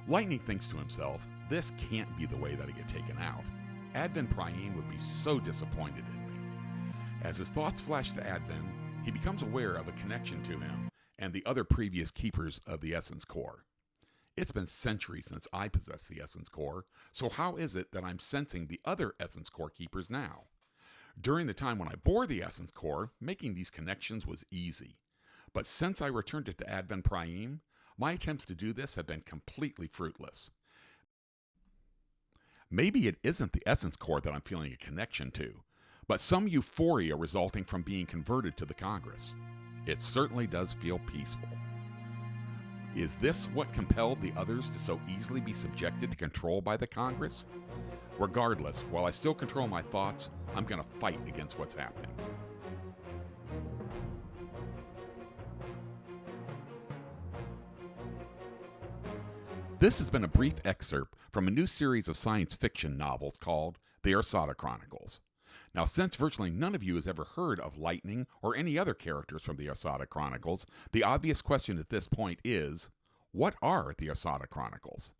Lightning thinks to himself, this can't be the way that I get taken out. Advent Priam would be so disappointed in me. As his thoughts flash to Advent, he becomes aware of a connection to him and the other previous keepers of the Essence Core. It's been centuries since I possessed the Essence Core, so how is it that I'm sensing the other Essence Core keepers now? During the time when I bore the Essence Core, making these connections was easy. But since I returned it to Advent Priam, my attempts to do this have been completely fruitless. Maybe it isn't the Essence Core that I'm feeling a connection to, but some euphoria resulting from being converted to the Congress. It certainly does feel peaceful. Is this what compelled the others to so easily be subjected to control by the Congress? Regardless, while I still control my thoughts, I'm going to fight against what's happening. This has been a brief excerpt from a new series of science fiction novels called The Ersata Chronicles. Now, since virtually none of you has ever heard of Lightning or any other characters from the Ersata Chronicles, the obvious question at this point is, what are the Ersata Chronicles?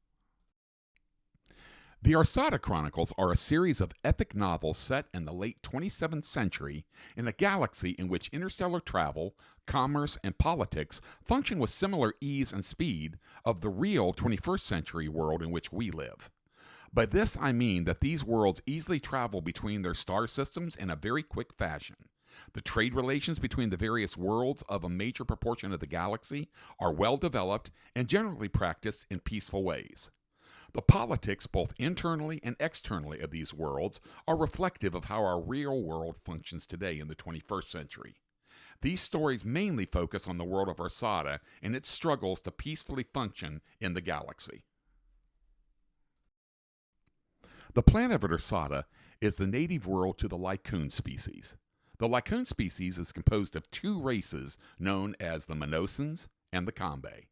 The Ersata Chronicles are a series of epic novels set in the late 27th century in a galaxy in which interstellar travel, commerce, and politics function with similar ease and speed of the real 21st century world in which we live. By this I mean that these worlds easily travel between their star systems in a very quick fashion. The trade relations between the various worlds of a major proportion of the galaxy are well developed and generally practiced in peaceful ways. The politics, both internally and externally, of these worlds are reflective of how our real world functions today in the 21st century. These stories mainly focus on the world of Ersata and its struggles to peacefully function in the galaxy. The planet of Ersata is the native world to the Licuun species. The Licuun species is composed of two races known as the Monosans and the Kambe.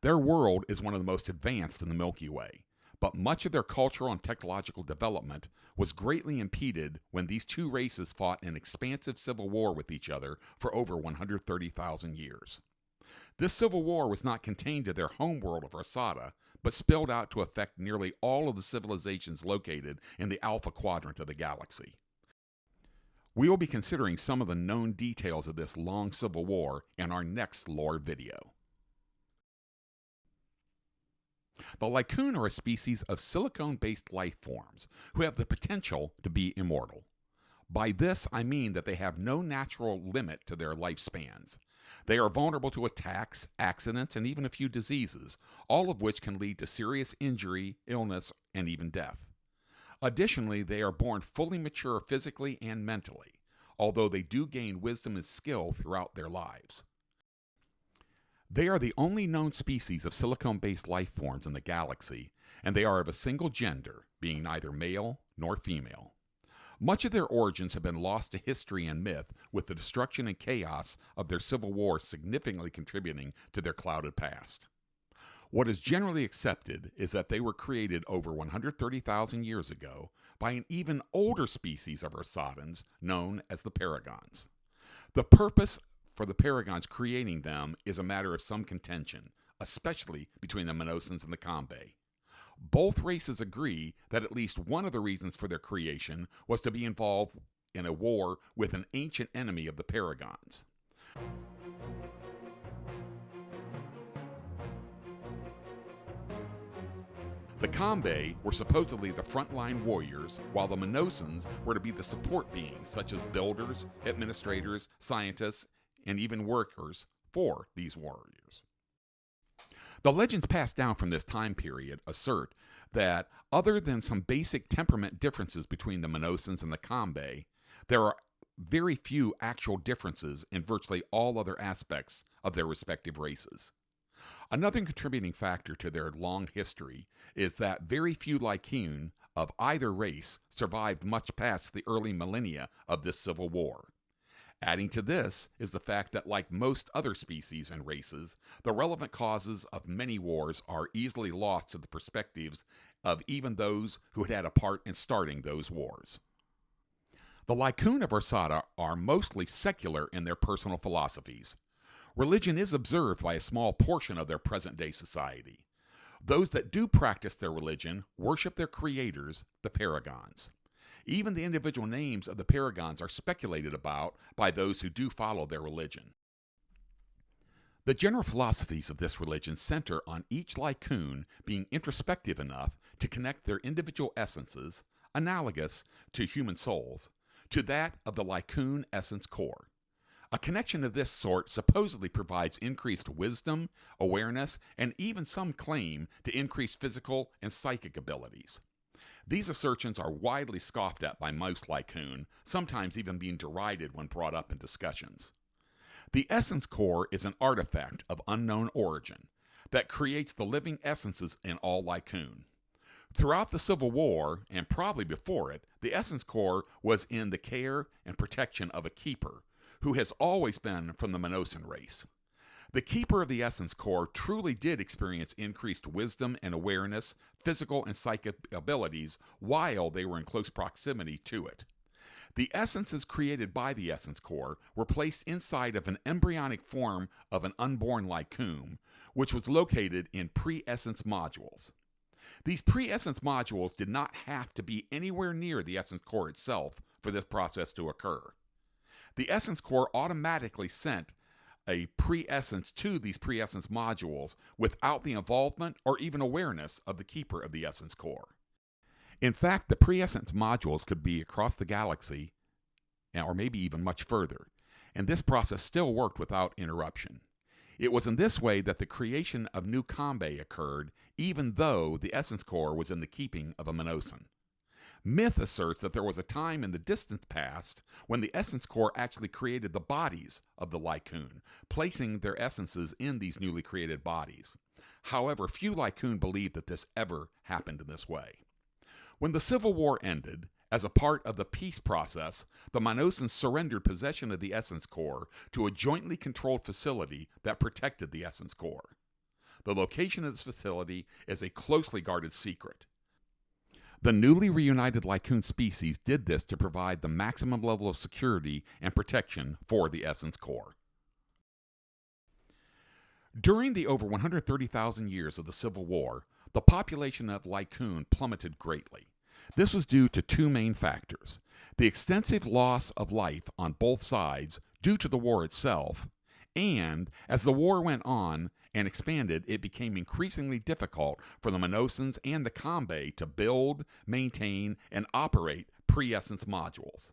Their world is one of the most advanced in the Milky Way, but much of their cultural and technological development was greatly impeded when these two races fought an expansive civil war with each other for over 130,000 years. This civil war was not contained to their home world of Ersata, but spilled out to affect nearly all of the civilizations located in the Alpha Quadrant of the galaxy. We will be considering some of the known details of this long civil war in our next lore video. The Licuun are a species of silicone-based life forms who have the potential to be immortal. By this, I mean that they have no natural limit to their lifespans. They are vulnerable to attacks, accidents, and even a few diseases, all of which can lead to serious injury, illness, and even death. Additionally, they are born fully mature physically and mentally, although they do gain wisdom and skill throughout their lives. They are the only known species of silicone-based life forms in the galaxy, and they are of a single gender, being neither male nor female. Much of their origins have been lost to history and myth, with the destruction and chaos of their civil war significantly contributing to their clouded past. What is generally accepted is that they were created over 130,000 years ago by an even older species of Ersatans known as the Paragons. The purpose for the Paragons creating them is a matter of some contention, especially between the Monosans and the Kambe. Both races agree that at least one of the reasons for their creation was to be involved in a war with an ancient enemy of the Paragons. The Kambe were supposedly the frontline warriors, while the Monosans were to be the support beings, such as builders, administrators, scientists, and even workers for these warriors. The legends passed down from this time period assert that, other than some basic temperament differences between the Monosans and the Kambe, there are very few actual differences in virtually all other aspects of their respective races. Another contributing factor to their long history is that very few Licuun of either race survived much past the early millennia of this civil war. Adding to this is the fact that, like most other species and races, the relevant causes of many wars are easily lost to the perspectives of even those who had a part in starting those wars. The Licuun of Ersata are mostly secular in their personal philosophies. Religion is observed by a small portion of their present-day society. Those that do practice their religion worship their creators, the paragons. Even the individual names of the paragons are speculated about by those who do follow their religion. The general philosophies of this religion center on each Licuun being introspective enough to connect their individual essences, analogous to human souls, to that of the Licuun essence core. A connection of this sort supposedly provides increased wisdom, awareness, and even some claim to increased physical and psychic abilities. These assertions are widely scoffed at by most Licuun, sometimes even being derided when brought up in discussions. The essence core is an artifact of unknown origin that creates the living essences in all Licuun. Throughout the Civil War, and probably before it, the essence core was in the care and protection of a keeper, who has always been from the Minosan race. The keeper of the essence core truly did experience increased wisdom and awareness, physical and psychic abilities while they were in close proximity to it. The essences created by the essence core were placed inside of an embryonic form of an unborn Licuun, which was located in pre-essence modules. These pre-essence modules did not have to be anywhere near the essence core itself for this process to occur. The essence core automatically sent a pre-essence to these pre-essence modules without the involvement or even awareness of the keeper of the essence core. In fact, the pre-essence modules could be across the galaxy, or maybe even much further, and this process still worked without interruption. It was in this way that the creation of New Kambe occurred, even though the essence core was in the keeping of a Minosan. Myth asserts that there was a time in the distant past when the essence core actually created the bodies of the Licuun, placing their essences in these newly created bodies. However, few Licuun believe that this ever happened in this way. When the Civil War ended, as a part of the peace process, the Minosans surrendered possession of the essence core to a jointly controlled facility that protected the essence core. The location of this facility is a closely guarded secret. The newly reunited Licuun species did this to provide the maximum level of security and protection for the essence core. During the over 130,000 years of the Civil War, the population of Licuun plummeted greatly. This was due to two main factors: the extensive loss of life on both sides due to the war itself, and as the war went on and expanded, it became increasingly difficult for the Minosans and the Kambe to build, maintain, and operate pre-essence modules.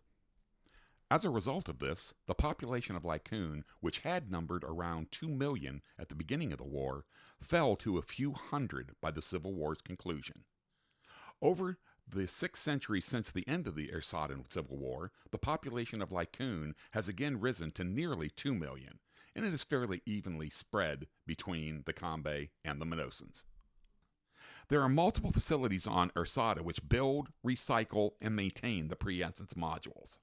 As a result of this, the population of Licuun, which had numbered around 2 million at the beginning of the war, fell to a few hundred by the Civil War's conclusion. Over the 6 centuries since the end of the Ersata Civil War, the population of Licuun has again risen to nearly 2 million, and it is fairly evenly spread between the Kambe and the Minosans. There are multiple facilities on Ersata which build, recycle, and maintain the pre-essence modules.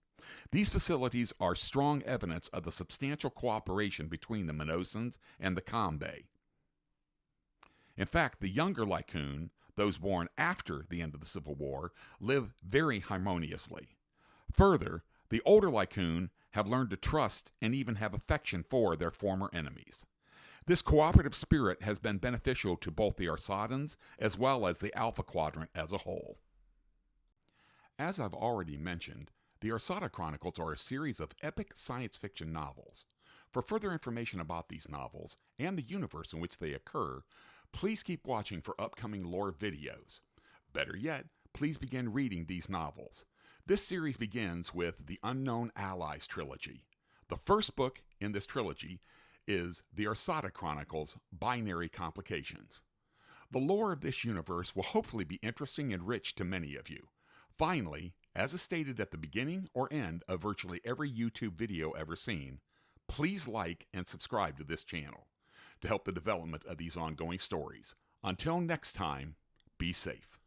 These facilities are strong evidence of the substantial cooperation between the Minosans and the Kambe. In fact, the younger Licuun, those born after the end of the Civil War, live very harmoniously. Further, the older Licuun have learned to trust and even have affection for their former enemies. This cooperative spirit has been beneficial to both the Ersatans as well as the Alpha Quadrant as a whole. As I've already mentioned, the Ersata Chronicles are a series of epic science fiction novels. For further information about these novels and the universe in which they occur, please keep watching for upcoming lore videos. Better yet, please begin reading these novels. This series begins with the Unknown Allies trilogy. The first book in this trilogy is the Ersata Chronicles Binary Complications. The lore of this universe will hopefully be interesting and rich to many of you. Finally, as is stated at the beginning or end of virtually every YouTube video ever seen, please like and subscribe to this channel to help the development of these ongoing stories. Until next time, be safe.